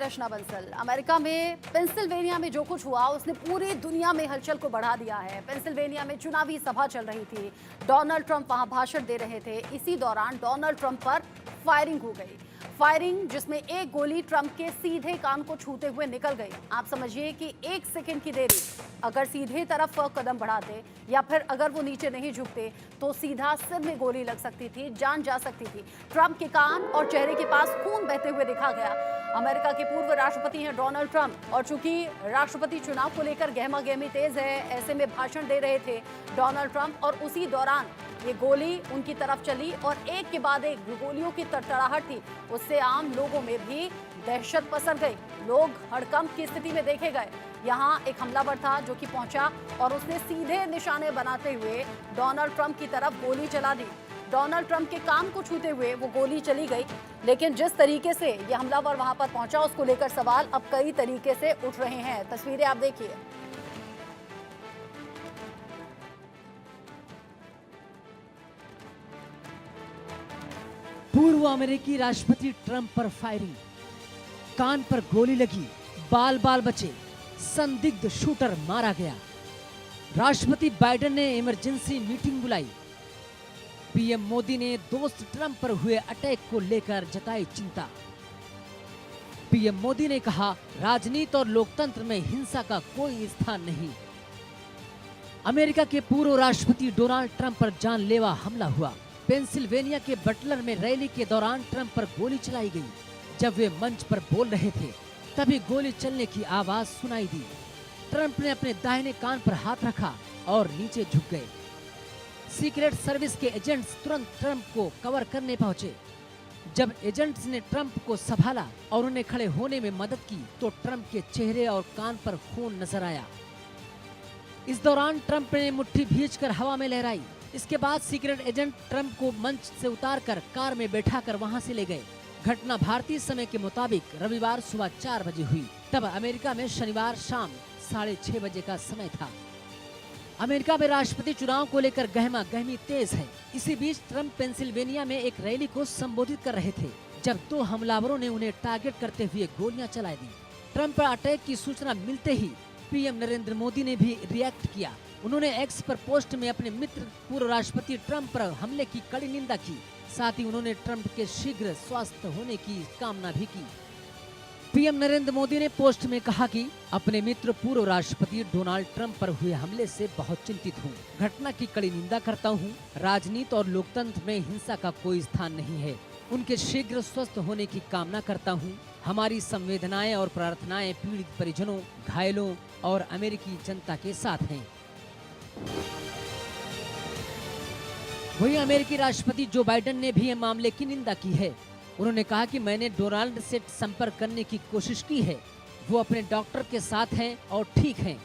दर्शना Bansal. America में Pennsylvania में जो कुछ हुआ उसने पूरी दुनिया में हलचल को बढ़ा दिया है। पेंसिल्वेनिया में चुनावी सभा चल रही थी, डोनाल्ड ट्रंप वहां भाषण दे रहे थे। इसी दौरान डोनाल्ड ट्रंप पर फायरिंग हो गई। फायरिंग जिसमें एक गोली ट्रंप के सीधे कान को छूते हुए निकल गई। आप समझिए कि एक सेकंड की देरी, अगर सीधे तरफ कदम बढ़ाते या फिर अगर वो नीचे नहीं झुकते तो सीधा सिर में गोली लग सकती थी, जान जा सकती थी। ट्रंप के कान और चेहरे के पास खून बहते हुए देखा गया। अमेरिका के पूर्व राष्ट्रपति हैं डोनाल्ड ट्रंप, और चूंकि राष्ट्रपति चुनाव को लेकर गहमा गहमी तेज है, ऐसे में भाषण दे रहे थे डोनाल्ड ट्रंप, और उसी दौरान ये गोली उनकी तरफ चली और एक के बाद एक गोलियों की तड़तड़ाहट थी। उससे आम लोगों में भी दहशत पसर गई। लोग हड़कंप की स्थिति में देखे गए। यहाँ एक हमलावर था जो कि पहुंचा और उसने सीधे निशाने बनाते हुए डोनाल्ड ट्रंप की तरफ गोली चला दी। डोनाल्ड ट्रंप के कान को छूते हुए वो गोली चली गई, लेकिन जिस तरीके से ये हमलावर वहां पर पहुंचा उसको लेकर सवाल अब कई तरीके से उठ रहे हैं। तस्वीरें आप देखिए। पूर्व अमेरिकी राष्ट्रपति ट्रंप पर फायरिंग, कान पर गोली लगी, बाल बाल बचे, संदिग्ध शूटर मारा गया। राष्ट्रपति बाइडेन ने इमरजेंसी मीटिंग बुलाई। पीएम मोदी ने दोस्त ट्रंप पर हुए अटैक को लेकर जताई चिंता। पीएम मोदी ने कहा, राजनीति और लोकतंत्र में हिंसा का कोई स्थान नहीं। अमेरिका के पूर्व राष्ट्रपति डोनाल्ड ट्रंप पर जानलेवा हमला हुआ। पेंसिल्वेनिया के बटलर में रैली के दौरान ट्रंप पर गोली चलाई गई। जब वे मंच पर बोल रहे थे तभी गोली चलने की आवाज सुनाई दी। ट्रंप ने अपने दाहिने कान पर हाथ रखा और नीचे झुक गए। सीक्रेट सर्विस के एजेंट्स तुरंत ट्रंप को कवर करने पहुंचे। जब एजेंट्स ने ट्रंप को संभाला और उन्हें खड़े होने में मदद की तो ट्रंप के चेहरे और कान पर खून नजर आया। इस दौरान ट्रंप ने मुट्ठी भींचकर हवा में लहराई। इसके बाद सीक्रेट एजेंट ट्रंप को मंच से उतारकर कार में बैठाकर वहां से ले गए। घटना भारतीय समय के मुताबिक रविवार सुबह 4 बजे हुई। तब अमेरिका में शनिवार शाम 6:30 बजे का समय था। अमेरिका में राष्ट्रपति चुनाव को लेकर गहमा गहमी तेज है। इसी बीच ट्रंप पेंसिल्वेनिया में एक रैली को संबोधित कर रहे थे जब 2 हमलावरों ने उन्हें टारगेट करते हुए गोलियां चला दी। ट्रंप पर अटैक की सूचना मिलते ही पीएम नरेंद्र मोदी ने भी रिएक्ट किया। उन्होंने एक्स पर पोस्ट में अपने मित्र पूर्व राष्ट्रपति ट्रंप पर हमले की कड़ी निंदा की। साथ ही उन्होंने ट्रंप के शीघ्र स्वस्थ होने की कामना भी की। पीएम नरेंद्र मोदी ने पोस्ट में कहा कि अपने मित्र पूर्व राष्ट्रपति डोनाल्ड ट्रंप पर हुए हमले से बहुत चिंतित हूँ। घटना की कड़ी निंदा करता हूँ। राजनीति और लोकतंत्र में हिंसा का कोई स्थान नहीं है। उनके शीघ्र स्वस्थ होने की कामना करता हूँ। हमारी संवेदनाएं और प्रार्थनाएं पीड़ित परिजनों, घायलों और अमेरिकी जनता के साथ हैं। वहीं अमेरिकी राष्ट्रपति जो बाइडेन ने भी मामले की निंदा की है। उन्होंने कहा कि मैंने डोनाल्ड से संपर्क करने की कोशिश की है। वो अपने डॉक्टर के साथ हैं और ठीक हैं।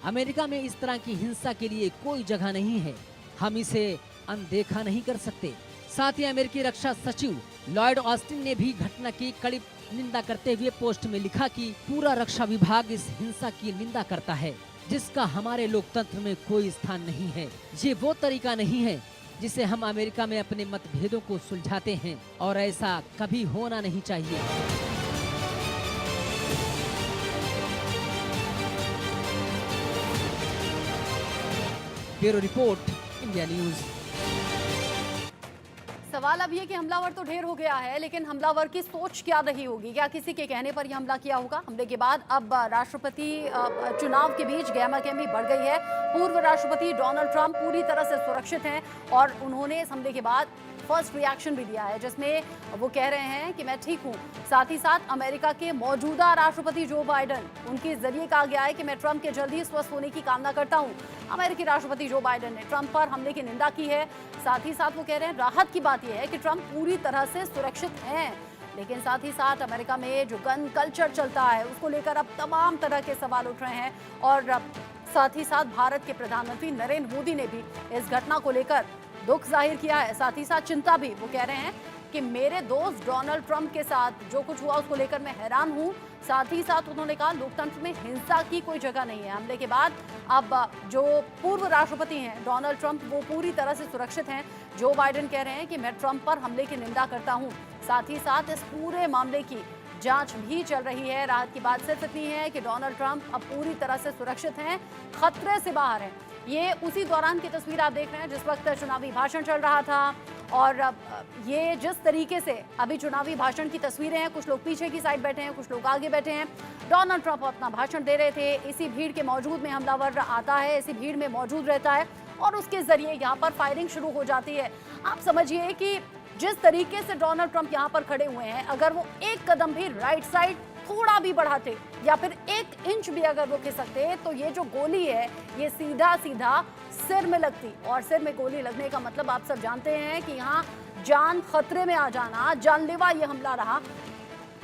अमेरिका में इस तरह की हिंसा के लिए कोई जगह नहीं है। हम इसे अनदेखा नहीं कर सकते। साथ ही अमेरिकी रक्षा सचिव लॉयड ऑस्टिन ने भी घटना की कड़ी निंदा करते हुए पोस्ट में लिखा कि पूरा रक्षा विभाग इस हिंसा की निंदा करता है जिसका हमारे लोकतंत्र में कोई स्थान नहीं है। ये वो तरीका नहीं है जिसे हम अमेरिका में अपने मतभेदों को सुलझाते हैं और ऐसा कभी होना नहीं चाहिए। Bureau report, India news. सवाल अब ये कि हमलावर तो ढेर हो गया है, लेकिन हमलावर की सोच क्या रही होगी? क्या किसी के कहने पर यह हमला किया होगा? हमले के बाद अब राष्ट्रपति चुनाव के बीच गहमागहमी बढ़ गई है। पूर्व राष्ट्रपति डोनाल्ड ट्रंप पूरी तरह से सुरक्षित हैं और उन्होंने इस हमले के बाद फर्स्ट रिएक्शन भी दिया है जिसमें वो कह रहे हैं कि मैं ठीक हूं। साथ ही साथ अमेरिका के मौजूदा राष्ट्रपति जो बाइडेन, उनके जरिए कहा गया है कि मैं ट्रंप के जल्द ही स्वस्थ होने की कामना करता हूं। अमेरिकी राष्ट्रपति जो बाइडेन ने ट्रंप पर हमले की निंदा की है। साथ ही साथ वो कह रहे हैं राहत की बात यह है कि ट्रंप पूरी तरह से सुरक्षित हैं। लेकिन साथ ही साथ अमेरिका में जो गन कल्चर चलता है उसको लेकर अब तमाम तरह के सवाल उठ रहे हैं। और साथ ही साथ भारत के प्रधानमंत्री नरेंद्र मोदी ने भी इस घटना को लेकर दुख जाहिर किया है। साथ ही साथ चिंता भी। वो कह रहे हैं कि मेरे दोस्त डोनाल्ड ट्रंप के साथ जो कुछ हुआ उसको लेकर मैं हैरान हूं। साथ ही साथ उन्होंने कहा लोकतंत्र में हिंसा की कोई जगह नहीं है। हमले के बाद अब जो पूर्व राष्ट्रपति हैं डोनाल्ड ट्रंप, वो पूरी तरह से सुरक्षित हैं। जो बाइडेन कह रहे हैं कि मैं ट्रंप पर हमले की निंदा करता हूं। साथ ही साथ इस पूरे मामले की जांच भी चल रही है। राहत की बात सिर्फ इतनी है कि डोनाल्ड ट्रंप अब पूरी तरह से सुरक्षित हैं, खतरे से बाहर हैं। ये उसी दौरान की तस्वीर आप देख रहे हैं जिस वक्त चुनावी भाषण चल रहा था। और ये जिस तरीके से अभी चुनावी भाषण की तस्वीरें हैं, कुछ लोग पीछे की साइड बैठे हैं, कुछ लोग आगे बैठे हैं। डोनाल्ड ट्रंप अपना भाषण दे रहे थे, इसी भीड़ के मौजूद में हमलावर आता है, इसी भीड़ में मौजूद रहता है और उसके जरिए यहाँ पर फायरिंग शुरू हो जाती है। आप समझिए कि जिस तरीके से डोनाल्ड ट्रंप यहाँ पर खड़े हुए हैं, अगर वो एक कदम भी राइट साइड थोड़ा भी बढ़ाते या फिर 1 इंच भी अगर वो खिसकते तो ये जो गोली है ये सीधा सीधा सिर में लगती। और सिर में गोली लगने का मतलब आप सब जानते हैं कि यहाँ जान खतरे में आ जाना, जानलेवा ये हमला रहा।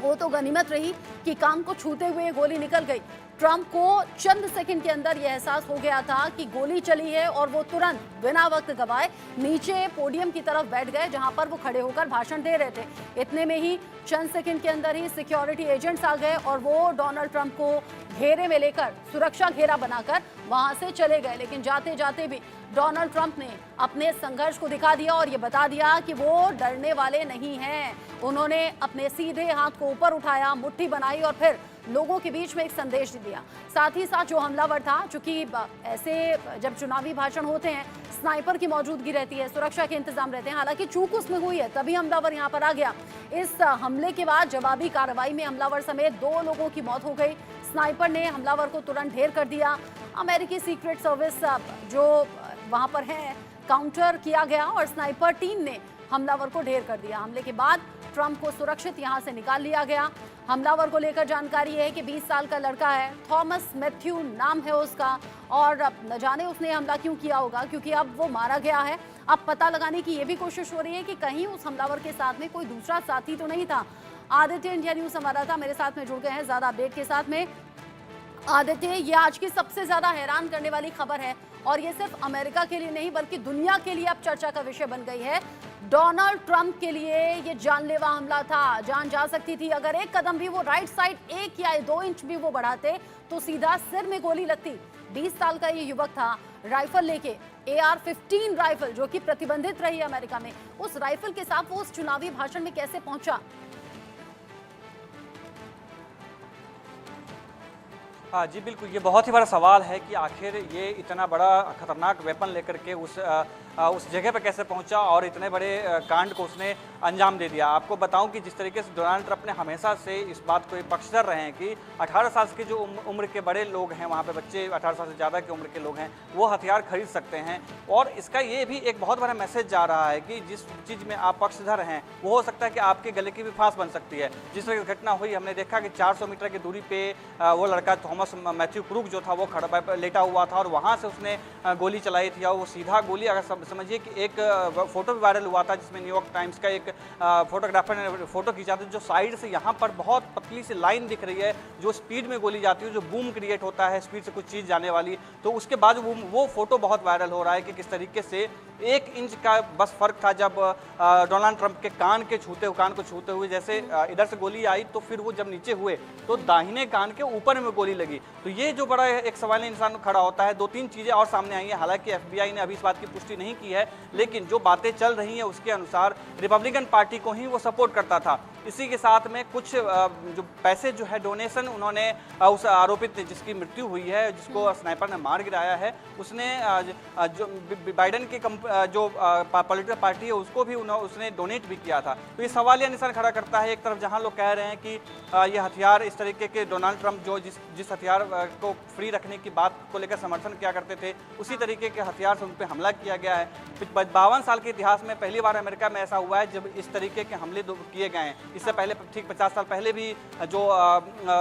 वो तो गनीमत रही कि कान को छूते हुए गोली निकल गई। ट्रंप को चंद सेकंड के अंदर यह एहसास हो गया था कि गोली चली है और वो तुरंत बिना वक्त गवाए नीचे पोडियम की तरफ बैठ गए जहां पर वो खड़े होकर भाषण दे रहे थे। इतने में ही चंद सेकंड के अंदर ही सिक्योरिटी एजेंट्स आ गए और वो डोनाल्ड ट्रंप को घेरे में लेकर, सुरक्षा घेरा बनाकर वहां से चले गए। लेकिन जाते जाते भी डोनाल्ड ट्रंप ने अपने संघर्ष को दिखा दिया और ये बता दिया कि वो डरने वाले नहीं हैं। उन्होंने अपने सीधे हाथ को ऊपर उठाया, मुट्ठी बनाई और फिर लोगों के बीच में एक संदेश दिया। साथ ही साथ जो हमलावर था, चूंकि ऐसे जब चुनावी भाषण होते हैं स्नाइपर की मौजूदगी रहती है, सुरक्षा के इंतजाम रहते हैं, हालांकि चूक उसमें हुई है तभी हमलावर यहाँ पर आ गया। इस हमले के बाद जवाबी कार्रवाई में हमलावर समेत 2 लोगों की मौत हो गई। स्नाइपर ने हमलावर को तुरंत ढेर कर दिया। अमेरिकी सीक्रेट सर्विस जो वहां पर है काउंटर किया गया और स्नाइपर टीम ने हमलावर को ढेर कर दिया। हमले के बाद ट्रंप को सुरक्षित यहां से निकाल लिया गया। हमलावर को लेकर जानकारी है कि 20 साल का लड़का है, थॉमस मैथ्यू नाम है उसका, और न जाने उसने हमला क्यों किया होगा, क्योंकि अब वो मारा गया है। अब पता लगाने की ये भी कोशिश हो रही है कि कहीं उस हमलावर के साथ में कोई दूसरा साथी तो नहीं था। आदित्य इंडिया न्यूज संवाददाता मेरे साथ में जुड़ गए हैं ज्यादा अपडेट के साथ में। आदित्य, ये आज की सबसे ज्यादा हैरान करने वाली खबर है और ये सिर्फ अमेरिका के लिए नहीं बल्कि दुनिया के लिए अब चर्चा का विषय बन गई है। डोनाल्ड ट्रंप के लिए ये जानलेवा हमला था, जान जा सकती थी। अगर एक कदम भी वो राइट साइड 1 या 2 इंच भी वो बढ़ाते तो सीधा सिर में गोली लगती। 20 साल का ये युवक था, राइफल लेके, AR-15 राइफल जो कि प्रतिबंधित रही है अमेरिका में, उस राइफल के साथ वो उस चुनावी भाषण में कैसे पहुंचा? हाँ जी, बिल्कुल। ये बहुत ही बड़ा सवाल है कि आखिर ये इतना बड़ा खतरनाक वेपन लेकर के उस जगह पर कैसे पहुंचा और इतने बड़े कांड को उसने अंजाम दे दिया। आपको बताऊं कि जिस तरीके से डोनाल्ड ट्रंप ने हमेशा से इस बात को पक्षधर रहे हैं कि 18 साल के जो उम्र के बड़े लोग हैं, वहाँ पे बच्चे 18 साल से ज़्यादा की उम्र के लोग हैं, वो हथियार खरीद सकते हैं। और इसका ये भी एक बहुत बड़ा मैसेज जा रहा है कि जिस चीज़ में आप पक्षधर हैं वो हो सकता है कि आपके गले की भी फांस बन सकती है। जिस तरह की घटना हुई, हमने देखा कि 400 मीटर की दूरी पर वो लड़का थॉमस मैथ्यू क्रूक जो था वो खड़ा लेटा हुआ था और वहाँ से उसने गोली चलाई थी और वो सीधा गोली, अगर समझिए कि एक फोटो भी वायरल हुआ था जिसमें न्यूयॉर्क टाइम्स का एक फोटोग्राफर ने फोटो खींचा था, जो साइड से यहाँ पर बहुत पतली सी लाइन दिख रही है, जो स्पीड में गोली जाती है, जो बूम क्रिएट होता है स्पीड से कुछ चीज़ जाने वाली। तो उसके बाद वो फोटो बहुत वायरल हो रहा है कि किस तरीके से 1 इंच का बस फर्क था जब डोनाल्ड ट्रंप के कान को छूते हुए जैसे इधर से गोली आई तो फिर वो जब नीचे हुए तो दाहिने कान के ऊपर में गोली लगी। तो ये जो बड़ा एक सवाल इंसान खड़ा होता है। 2-3 चीज़ें और सामने आई हैं, हालांकि FBI ने अभी इस बात की पुष्टि नहीं की है, लेकिन जो बातें चल रही हैं उसके अनुसार रिपब्लिकन पार्टी को ही वो सपोर्ट करता था। इसी के साथ में कुछ जो पैसे जो है डोनेशन उन्होंने उस आरोपित जिसकी मृत्यु हुई है, जिसको स्नाइपर ने मार गिराया है, उसने जो बाइडेन की जो पॉलिटिकल पार्टी है उसको भी उसने डोनेट भी किया था। तो ये सवालिया निशान खड़ा करता है। एक तरफ जहां लोग कह रहे हैं कि ये हथियार इस तरीके के डोनाल्ड ट्रंप जो जिस हथियार को फ्री रखने की बात को लेकर समर्थन किया करते थे, उसी तरीके के हथियार से उन पर हमला किया गया है। 52 साल के इतिहास में पहली बार अमेरिका में ऐसा हुआ है जब इस तरीके के हमले किए गए हैं। इससे पहले ठीक 50 साल पहले भी जो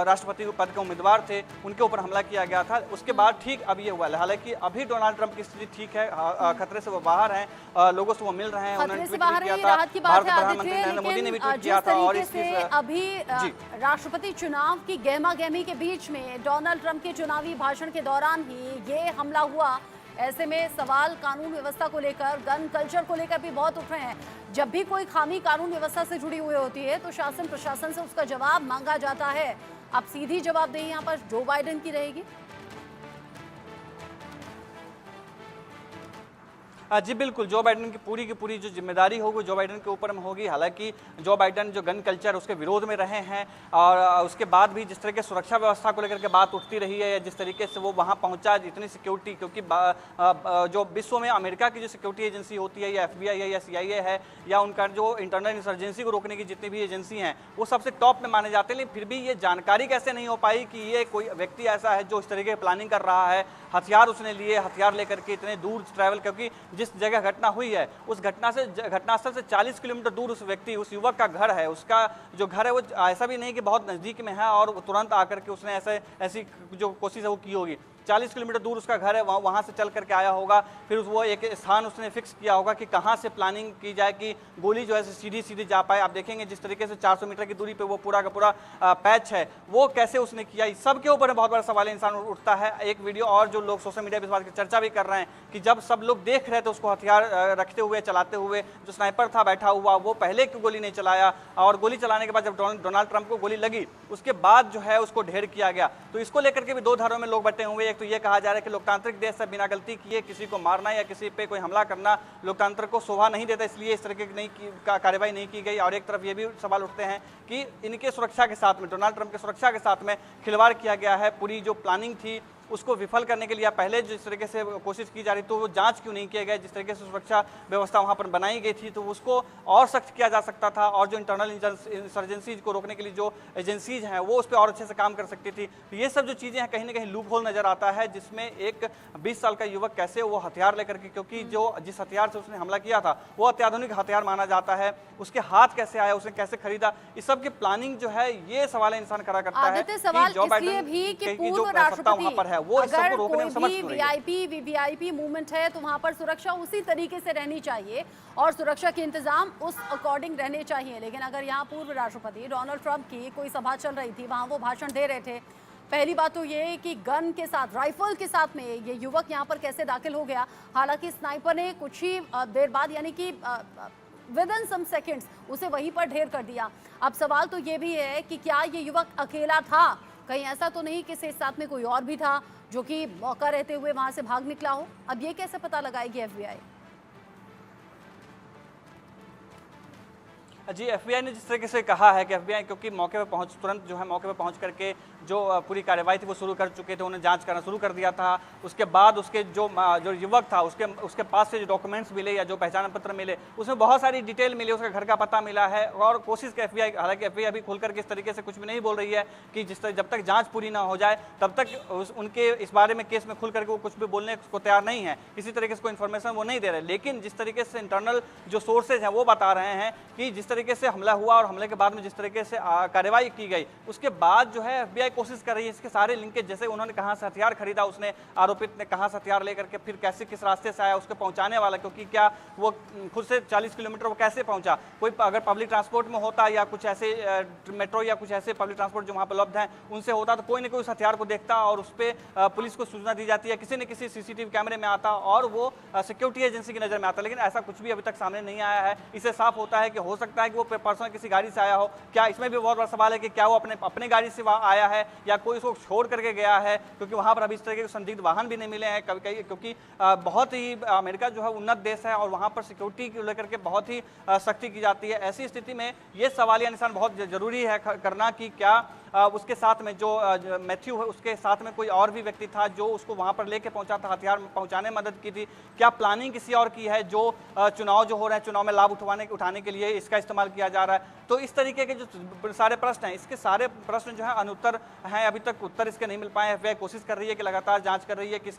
राष्ट्रपति पद के उम्मीदवार थे उनके ऊपर हमला किया गया था। उसके बाद ठीक अब ये हुआ है। हालांकि अभी डोनाल्ड ट्रंप की स्थिति ठीक है, खतरे से वो बाहर हैं, लोगों से वो मिल रहे हैं। उन्होंने ट्वीट किया था, भारत प्रधानमंत्री नरेंद्र मोदी ने भी ट्वीट किया था। और अभी राष्ट्रपति चुनाव की गहमा-गहमी के बीच में डोनाल्ड ट्रंप के चुनावी भाषण के दौरान ही ये हमला हुआ। ऐसे में सवाल कानून व्यवस्था को लेकर, गन कल्चर को लेकर भी बहुत उठ रहे हैं। जब भी कोई खामी कानून व्यवस्था से जुड़ी हुई होती है तो शासन प्रशासन से उसका जवाब मांगा जाता है। अब सीधी जवाबदेही यहाँ पर जो बाइडेन की रहेगी। जी बिल्कुल, जो बाइडेन की पूरी जो जिम्मेदारी होगी जो बाइडेन के ऊपर में होगी। हालांकि जो बाइडेन जो गन कल्चर उसके विरोध में रहे हैं और उसके बाद भी जिस तरह के सुरक्षा व्यवस्था को लेकर के बात उठती रही है या जिस तरीके से वो वहाँ पहुँचा, इतनी सिक्योरिटी, क्योंकि जो विश्व में अमेरिका की जो सिक्योरिटी एजेंसी होती है या FBI है या CIA है या उनका जो इंटरनल इंसर्जेंसी को रोकने की जितनी भी एजेंसी हैं वो सबसे टॉप में माने जाते हैं। लेकिन फिर भी ये जानकारी कैसे नहीं हो पाई कि ये कोई व्यक्ति ऐसा है जो इस तरीके की प्लानिंग कर रहा है, हथियार उसने लिए, हथियार लेकर के इतने दूर ट्रैवल, क्योंकि जिस जगह घटना हुई है उस घटनास्थल से 40 किलोमीटर दूर उस युवक का घर है। उसका जो घर है वो ऐसा भी नहीं कि बहुत नज़दीक में है और तुरंत आकर के उसने ऐसी जो कोशिश है वो की होगी। 40 किलोमीटर दूर उसका घर है, वहाँ से चल करके आया होगा। फिर वो एक स्थान उसने फिक्स किया होगा कि कहाँ से प्लानिंग की जाए कि गोली जो है सीधी जा पाए। आप देखेंगे जिस तरीके से 400 मीटर की दूरी पे वो पूरा का पूरा पैच है, वो कैसे उसने किया, इस सब के ऊपर बहुत बड़ा सवाल इंसान उठता है। एक वीडियो और जो लोग सोशल मीडिया पर इस बात की चर्चा भी कर रहे हैं कि जब सब लोग देख रहे थे उसको हथियार रखते हुए, चलाते हुए, जो स्नाइपर था बैठा हुआ वो पहले क्यों गोली नहीं चलाया, और गोली चलाने के बाद जब डोनाल्ड ट्रंप को गोली लगी उसके बाद जो है उसको ढेर किया गया। तो इसको लेकर के भी दो धारों में लोग बटे हुए। एक तो ये कहा जा रहा है कि लोकतांत्रिक देश है, बिना गलती किए किसी को मारना या किसी पे कोई हमला करना लोकतंत्र को शोभा नहीं देता, इसलिए इस तरह की कार्रवाई नहीं की गई। और एक तरफ ये भी सवाल उठते हैं कि इनके सुरक्षा के साथ में, डोनाल्ड ट्रंप के सुरक्षा के साथ में खिलवाड़ किया गया है। पूरी जो प्लानिंग थी उसको विफल करने के लिए पहले जिस तरीके से कोशिश की जा रही तो वो जांच क्यों नहीं किया गया, जिस तरीके से सुरक्षा व्यवस्था वहां पर बनाई गई थी तो उसको और सख्त किया जा सकता था। और जो इंटरनल इंसर्जेंसीज को रोकने के लिए जो एजेंसीज हैं वो उस पर और अच्छे से काम कर सकती थी। तो ये सब जो चीज़ें हैं कहीं ना कहीं लूप होल नजर आता है, जिसमें एक 20 साल का युवक कैसे वो हथियार लेकर के, क्योंकि जो जिस हथियार से उसने हमला किया था वो अत्याधुनिक हथियार माना जाता है, उसके हाथ कैसे आया, उसने कैसे खरीदा, इस सब की प्लानिंग जो है ये सवाल इंसान खड़ा करता है कि जो बाइडेन की जो सत्ता वहां पर है वो इस सबको रोकने में समर्थ क्यों नहीं है। वीवीआईपी मूवमेंट है तो वहां पर सुरक्षा उसी तरीके से रहनी चाहिए और सुरक्षा के इंतजाम उस अकॉर्डिंग रहने चाहिए। लेकिन अगर यहाँ पूर्व राष्ट्रपति डोनाल्ड ट्रंप की कोई सभा चल रही थी, वहां वो भाषण दे रहे थे, पहली बात तो ये कि गन के साथ, राइफल के साथ में ये युवक यहाँ पर कैसे दाखिल हो गया। हालांकि स्नाइपर ने कुछ ही देर बाद यानी कि विद इन सम सेकेंड्स उसे वहीं पर ढेर कर दिया। अब सवाल तो ये भी है कि क्या ये युवक अकेला था, कहीं ऐसा तो नहीं कि इसके साथ में कोई और भी था जो कि मौका रहते हुए वहां से भाग निकला हो। अब ये कैसे पता लगाएगी FBI? जी FBI ने जिस तरीके से कहा है कि FBI क्योंकि मौके पर तुरंत जो है मौके पर पहुंच करके जो पूरी कार्रवाई थी वो शुरू कर चुके थे, उन्हें जांच करना शुरू कर दिया था। उसके बाद उसके जो युवक था उसके पास से जो डॉक्यूमेंट्स मिले या जो पहचान पत्र मिले उसमें बहुत सारी डिटेल मिली, उसके घर का पता मिला है। और कोशिश की FBI, हालांकि FBI अभी खुल करके इस तरीके से कुछ भी नहीं बोल रही है कि जब तक जाँच पूरी ना हो जाए तब तक उनके इस बारे में केस में खुल करके वो कुछ भी बोलने को तैयार नहीं है, किसी तरीके से कोई इन्फॉर्मेशन वो नहीं दे रहे। लेकिन जिस तरीके से इंटरनल जो सोर्सेज हैं वो बता रहे हैं कि जिस तरीके से हमला हुआ और हमले के बाद में जिस तरीके से कार्रवाई की गई उसके बाद जो है FBI कोशिश कर रही है इसके सारे लिंकेज, जैसे उन्होंने कहां से हथियार खरीदा, उसने आरोपित ने कहां से हथियार लेकर के फिर कैसे किस रास्ते से आया, उसके पहुंचाने वाला, क्योंकि क्या वो खुद से 40 किलोमीटर वो कैसे पहुंचा, कोई अगर पब्लिक ट्रांसपोर्ट में होता या कुछ ऐसे मेट्रो या कुछ ऐसे पब्लिक ट्रांसपोर्ट जो वहां पर उपलब्ध हैं उनसे होता तो कोई ना कोई उस हथियार को देखता और उस पर पुलिस को सूचना दी जाती है, किसी न किसी CCTV कैमरे में आता और वो सिक्योरिटी एजेंसी की नजर में आता। लेकिन ऐसा कुछ भी अभी तक सामने नहीं आया है। इससे साफ होता है कि हो सकता है कि वो पर्सन किसी गाड़ी से आया हो। क्या इसमें भी बहुत बड़ा सवाल है कि क्या वो अपने गाड़ी से वहाँ आया है या कोई उसको छोड़ करके गया है, क्योंकि वहाँ पर अभी इस तरह के संदिग्ध वाहन भी नहीं मिले हैं कभी, क्योंकि बहुत ही अमेरिका जो है उन्नत देश है और वहाँ पर सिक्योरिटी को लेकर के बहुत ही सख्ती की जाती है। ऐसी स्थिति में ये सवालिया निशान बहुत जरूरी है करना कि क्या उसके साथ में जो मैथ्यू है उसके साथ में कोई और भी व्यक्ति था जो उसको वहाँ पर लेके पहुँचा था, हथियार पहुँचाने में मदद की थी, क्या प्लानिंग किसी और की है, जो चुनाव जो हो रहे हैं चुनाव में लाभ उठाने के लिए इसका इस्तेमाल किया जा रहा है। तो इस तरीके के जो सारे प्रश्न हैं, इसके सारे प्रश्न जो है अनुत्तर हैं, अभी तक उत्तर इसके नहीं मिल पाए। FBI कोशिश कर रही है कि लगातार जांच कर रही है किस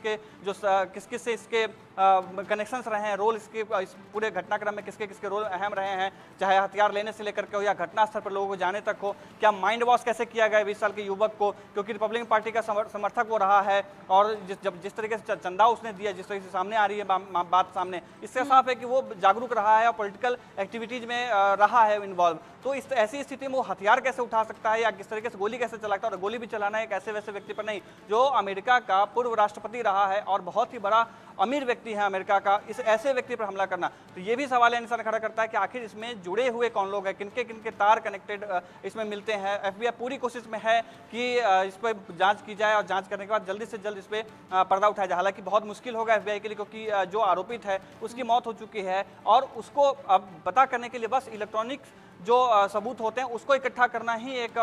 किस से इसके कनेक्शंस रहे हैं, रोल इसके इस पूरे घटनाक्रम में किसके किसके रोल अहम रहे हैं, चाहे हथियार लेने से लेकर के हो या घटनास्थल पर लोगों को जाने तक हो। क्या माइंड वॉश कैसे किया गया 20 साल के युवक को, क्योंकि रिपब्लिकन पार्टी का समर्थक वो रहा है और जिस तरीके से चंदा उसने दिया, जिस तरीके से सामने आ रही है बात सामने, इससे साफ है कि वो जागरूक रहा है और पॉलिटिकल एक्टिविटीज में रहा है इन्वॉल्व। तो इस ऐसी स्थिति में वो हथियार कैसे उठा सकता है या किस तरीके से गोली कैसे चलाता है, और गोली भी चलाना एक ऐसे वैसे व्यक्ति पर नहीं जो अमेरिका का पूर्व राष्ट्रपति रहा है और बहुत ही बड़ा अमीर व्यक्ति है अमेरिका का, इस ऐसे व्यक्ति पर हमला करना, तो ये भी सवाल निशान खड़ा करता है कि आखिर इसमें जुड़े हुए कौन लोग हैं, किनके किनके तार कनेक्टेड इसमें मिलते हैं। FBI पूरी कोशिश में है कि इस पर जांच की जाए और जांच करने के बाद जल्दी से जल्द इस पर पर्दा उठाया जाए। हालांकि बहुत मुश्किल होगा FBI के लिए, क्योंकि जो आरोपित है उसकी मौत हो चुकी है और उसको अब पता करने के लिए बस इलेक्ट्रॉनिक जो सबूत होते हैं उसको इकट्ठा करना ही एक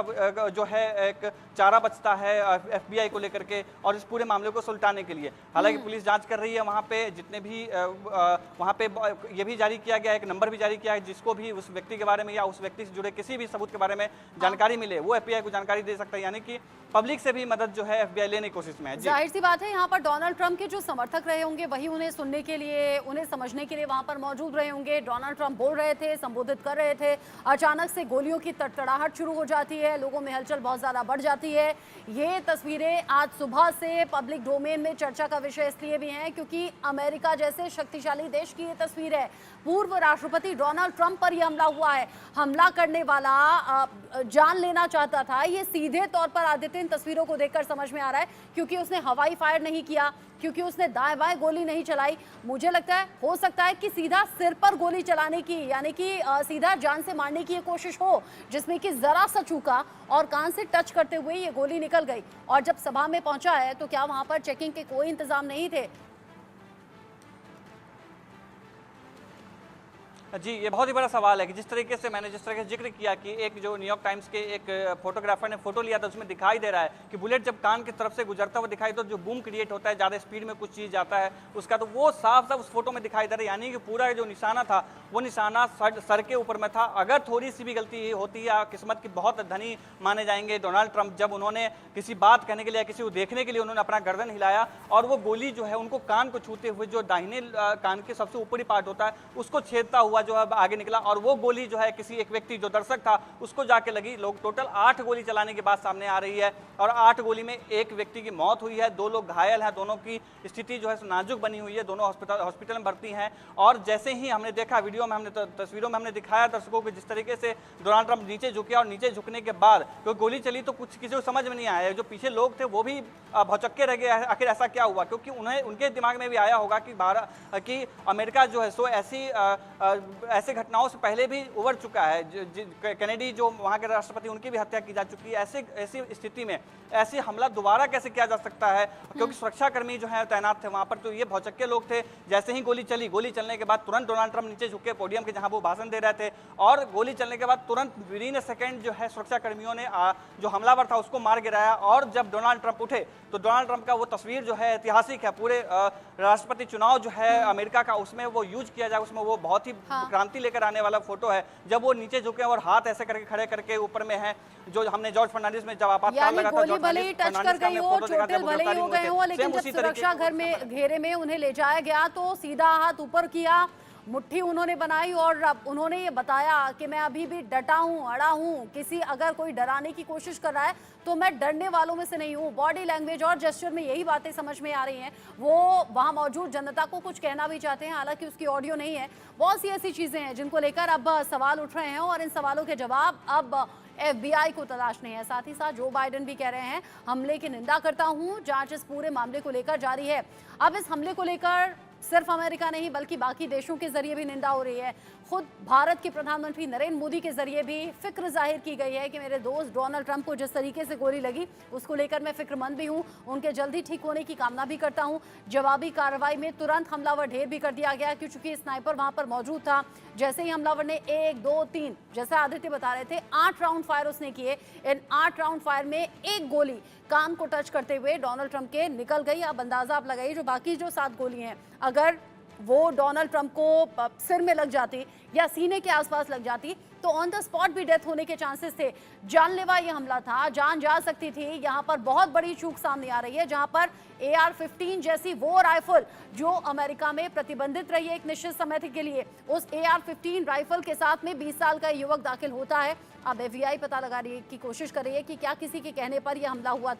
जो है एक चारा बचता है FBI को लेकर के और इस पूरे मामले को सुलटाने के लिए। हालांकि पुलिस जांच कर रही है, वहां पे जितने भी वहां पे ये भी जारी किया गया, एक नंबर भी जारी किया है, जिसको भी उस व्यक्ति के बारे में या उस व्यक्ति से जुड़े किसी भी सबूत के बारे में जानकारी मिले वो FBI को जानकारी दे सकता है। यानी कि पब्लिक से भी मदद जो है FBI लेने की कोशिश में है। जाहिर सी बात है, यहाँ पर डोनाल्ड ट्रंप के जो समर्थक रहे होंगे वही उन्हें सुनने के लिए, उन्हें समझने के लिए वहां पर मौजूद रहे होंगे। डोनाल्ड ट्रंप बोल रहे थे, संबोधित कर रहे थे, अचानक से गोलियों की तड़तड़ाहट शुरू हो जाती है, लोगों में हलचल बहुत ज्यादा बढ़ जाती है। ये तस्वीरें आज सुबह से पब्लिक डोमेन में चर्चा का विषय इसलिए भी हैं क्योंकि अमेरिका जैसे शक्तिशाली देश की ये तस्वीर है। पूर्व राष्ट्रपति डोनाल्ड ट्रंप पर यह हमला हुआ है। हमला करने वाला जान लेना चाहता था, ये सीधे तौर पर आदित्य इन तस्वीरों को देखकर समझ में आ रहा है, क्योंकि उसने हवाई फायर नहीं किया, क्योंकि उसने दाएं बाएं गोली नहीं चलाई। मुझे लगता है हो सकता है कि सीधा सिर पर गोली चलाने की, यानी कि सीधा जान से मारने की ये कोशिश हो, जिसमें कि जरा सा चूका और कान से टच करते हुए ये गोली निकल गई। और जब सभा में पहुंचा है तो क्या वहां पर चेकिंग के कोई इंतजाम नहीं थे? जी, ये बहुत ही बड़ा सवाल है कि जिस तरीके से मैंने जिस तरह का जिक्र किया कि एक जो न्यूयॉर्क टाइम्स के एक फोटोग्राफर ने फोटो लिया था, उसमें दिखाई दे रहा है कि बुलेट जब कान की तरफ से गुजरता हुआ दिखाई तो जो बूम क्रिएट होता है, ज़्यादा स्पीड में कुछ चीज़ जाता है उसका, तो वो साफ साफ उस फोटो में दिखाई दे रहा है। यानी कि पूरा जो निशाना था वो निशाना सर के ऊपर में था। अगर थोड़ी सी भी गलती होती है, किस्मत की बहुत धनी माने जाएंगे डोनाल्ड ट्रंप, जब उन्होंने किसी बात कहने के लिए, किसी को देखने के लिए उन्होंने अपना गर्दन हिलाया और वो गोली जो है उनको कान को छूते हुए, जो दाहिने कान के सबसे ऊपरी पार्ट होता है उसको छेदता हुआ जो है आगे निकला और वो गोली जो है किसी एक व्यक्ति जो दर्शक था उसको जाके लगी। लोग टोटल 8 गोली चलाने की बात सामने आ रही है और 8 गोली में एक व्यक्ति की मौत हुई है, 2 लोग घायल हैं, दोनों की स्थिति जो है नाजुक बनी हुई है, दोनों हॉस्पिटल में भर्ती हैं। और जैसे ही हमने देखा वीडियो में, हमने तस्वीरों में हमने दिखाया दर्शकों को जिस तरीके से डोनाल्ड ट्रंप नीचे झुके और नीचे झुकने के बाद कोई गोली चली तो कुछ किसी को समझ में नहीं आया। जो पीछे लोग थे वो भी भौचक्के रह गए, आखिर ऐसा क्या हुआ, क्योंकि उनके दिमाग में भी आया होगा कि अमेरिका जो है सो ऐसे घटनाओं से पहले भी उभर चुका है। कैनेडी जो वहाँ के राष्ट्रपति, उनकी भी हत्या की जा चुकी है। ऐसी स्थिति में ऐसे हमला दोबारा कैसे किया जा सकता है, क्योंकि सुरक्षाकर्मी जो है तैनात थे वहाँ पर, तो ये भौचक्के लोग थे। जैसे ही गोली चली, गोली चलने के बाद तुरंत डोनाल्ड ट्रंप नीचे झुके पोडियम के जहाँ वो भाषण दे रहे थे और गोली चलने के बाद तुरंत विदिन सेकेंड जो है सुरक्षाकर्मियों ने जो हमलावर था उसको मार गिराया। और जब डोनाल्ड ट्रंप उठे तो डोनाल्ड ट्रंप का वो तस्वीर जो है ऐतिहासिक है, पूरे राष्ट्रपति चुनाव जो है अमेरिका का उसमें वो यूज किया जाए, उसमें वो बहुत ही क्रांति लेकर आने वाला फोटो है, जब वो नीचे झुके और हाथ ऐसे करके खड़े करके ऊपर में है, जो हमने जॉर्ज फर्नांडिस में जब आपातकाल लगा था, गोली भले ही टच कर गई हो, चोटिल भले ही हो गए हो, लेकिन जब सुरक्षा घर में घेरे में उन्हें ले जाया गया तो सीधा हाथ ऊपर किया, मुट्ठी उन्होंने बनाई और उन्होंने ये बताया कि मैं अभी भी डटा हूँ, अड़ा हूँ, किसी अगर कोई डराने की कोशिश कर रहा है तो मैं डरने वालों में से नहीं हूँ। बॉडी लैंग्वेज और जेस्चर में यही बातें समझ में आ रही हैं। वो वहाँ मौजूद जनता को कुछ कहना भी चाहते हैं, हालांकि उसकी ऑडियो नहीं है। बहुत सी ऐसी चीज़ें हैं जिनको लेकर अब सवाल उठ रहे हैं और इन सवालों के जवाब अब FBI को तलाशने हैं। साथ ही साथ जो बाइडेन भी कह रहे हैं हमले की निंदा करता हूँ, जांच इस पूरे मामले को लेकर जारी है। अब इस हमले को लेकर सिर्फ अमेरिका नहीं बल्कि बाकी देशों के जरिए भी निंदा हो रही है। खुद भारत के प्रधानमंत्री नरेंद्र मोदी के जरिए भी फिक्र जाहिर की गई है कि मेरे दोस्त डोनाल्ड ट्रंप को जिस तरीके से गोली लगी उसको लेकर मैं फिक्रमंद भी हूं, उनके जल्दी ठीक होने की कामना भी करता हूं। जवाबी कार्रवाई में तुरंत हमलावर ढेर भी कर दिया गया क्योंकि स्नाइपर वहां पर मौजूद था। जैसे ही हमलावर ने 1, 2, 3 जैसा आदित्य बता रहे थे 8 राउंड फायर उसने किए। इन 8 राउंड फायर में एक गोली कान को टच करते हुए डोनाल्ड ट्रंप के निकल गई। अब अंदाजा आप लगाइए जो बाकी जो 7 गोली हैं अगर वो डोनाल्ड ट्रंप को सिर में लग जाती या सीने के आसपास लग जाती तो ऑन द स्पॉट भी डेथ होने के चांसेस थे। जानलेवा ये हमला था, जान जा सकती थी। यहाँ पर बहुत बड़ी चूक सामने आ रही है जहाँ पर AR-15 जैसी वो राइफल जो अमेरिका में प्रतिबंधित रही है एक निश्चित समय के लिए, उस AR-15 राइफल के साथ में 20 साल का युवक दाखिल होता है। अब FBI पता लगाने की कोशिश कर रही है कि क्या किसी के कहने पर यह हमला हुआ